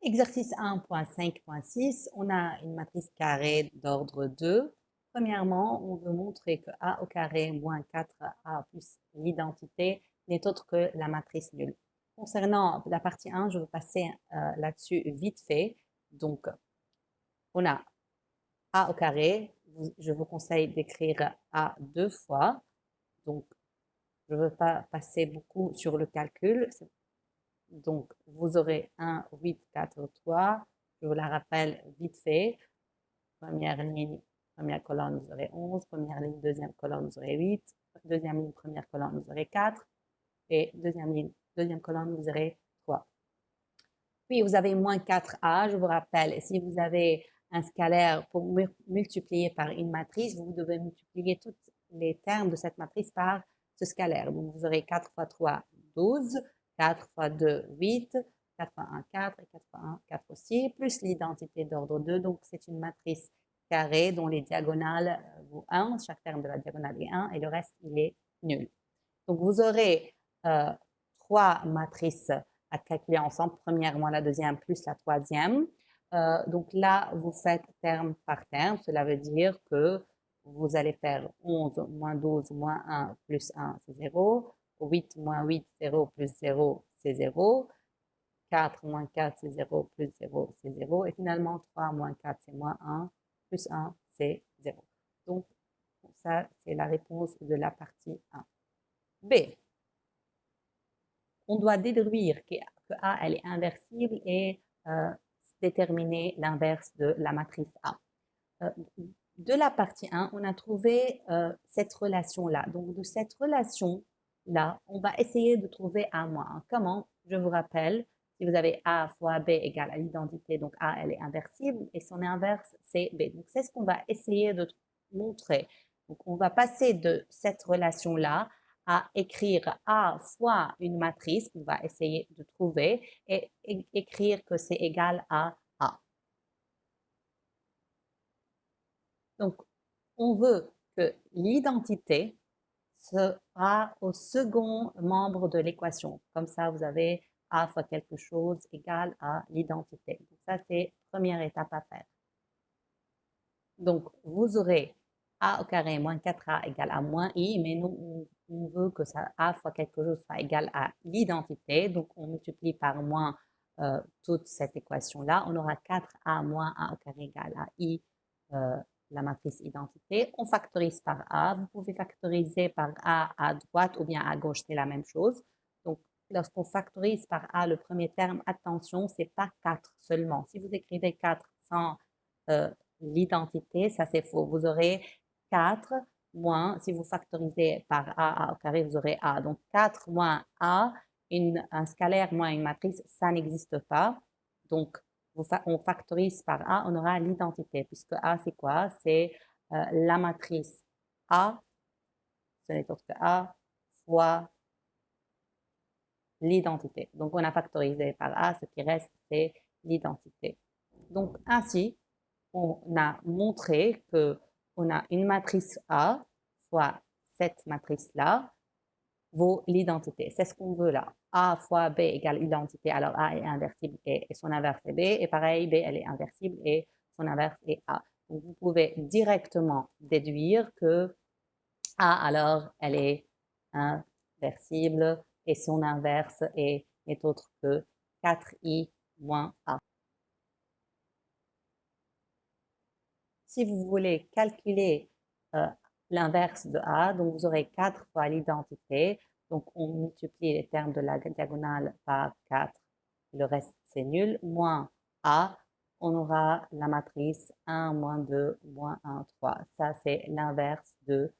Exercice 1.5.6, on a une matrice carrée d'ordre 2. Premièrement, on veut montrer que a au carré moins 4a plus l'identité n'est autre que la matrice nulle. Concernant la partie 1, je vais passer là-dessus vite fait. Donc, on a a au carré. Je vous conseille d'écrire a deux fois. Donc, je ne veux pas passer beaucoup sur le calcul. Donc, vous aurez 1, 8, 4, 3. Je vous la rappelle vite fait. Première ligne, première colonne, vous aurez 11. Première ligne, deuxième colonne, vous aurez 8. Deuxième ligne, première colonne, vous aurez 4. Et deuxième ligne, deuxième colonne, vous aurez 3. Puis, vous avez moins 4a. Je vous rappelle, si vous avez un scalaire pour multiplier par une matrice, vous devez multiplier tous les termes de cette matrice par ce scalaire. Donc, vous aurez 4 fois 3, 12. 4 fois 2, 8. 4 fois 1, 4. Et 4 fois 1, 4 aussi. Plus l'identité d'ordre 2. Donc, c'est une matrice carrée dont les diagonales vaut 1. Chaque terme de la diagonale est 1. Et le reste, il est nul. Donc, vous aurez trois matrices à calculer ensemble. Premièrement, la deuxième plus la troisième. Donc là, vous faites terme par terme. Cela veut dire que vous allez faire 11 moins 12 moins 1 plus 1, c'est 0. 8 moins 8, 0 plus 0, c'est 0. 4 moins 4, c'est 0 plus 0, c'est 0. Et finalement, 3 moins 4, c'est moins 1 plus 1, c'est 0. Donc, ça, c'est la réponse de la partie 1. B. On doit déduire que A, elle est inversible et déterminer l'inverse de la matrice A. De la partie 1, on a trouvé cette relation-là. Donc, de cette relation-là, on va essayer de trouver A-1. Comment? Je vous rappelle, si vous avez A fois B égale à l'identité, donc A, elle est inversible, et son inverse, c'est B. Donc, c'est ce qu'on va essayer de montrer. Donc, on va passer de cette relation-là à écrire A fois une matrice qu'on va essayer de trouver et écrire que c'est égal à A. Donc, on veut que l'identité sera au second membre de l'équation. Comme ça, vous avez A fois quelque chose égale à l'identité. Donc, ça, c'est première étape à faire. Donc, vous aurez A au carré moins 4A égale à moins I, mais nous, on veut que ça A fois quelque chose soit égal à l'identité. Donc, on multiplie par moins toute cette équation-là. On aura 4A moins A au carré égale à I, la matrice identité. On factorise par A. Vous pouvez factoriser par A à droite ou bien à gauche, c'est la même chose. Donc, lorsqu'on factorise par A le premier terme, attention, c'est pas 4 seulement. Si vous écrivez 4 sans l'identité, ça c'est faux. Vous aurez 4 moins, si vous factorisez par A au carré, vous aurez A. Donc 4 moins A, un scalaire moins une matrice, ça n'existe pas. Donc on factorise par A, on aura l'identité, puisque A c'est quoi? C'est la matrice A, ce n'est autre que A, fois l'identité. Donc on a factorisé par A, ce qui reste c'est l'identité. Donc ainsi, on a montré que on a une matrice A fois cette matrice-là vaut l'identité. C'est ce qu'on veut là. A fois B égale identité. Alors A est inversible et son inverse est B. Et pareil, B, elle est inversible et son inverse est A. Donc vous pouvez directement déduire que A, alors, elle est inversible et son inverse n'est autre que 4i moins A. Si vous voulez calculer l'inverse de A, donc vous aurez 4 fois l'identité. Donc, on multiplie les termes de la diagonale par 4. Le reste, c'est nul. Moins A, on aura la matrice 1, moins 2, moins 1, 3. Ça, c'est l'inverse de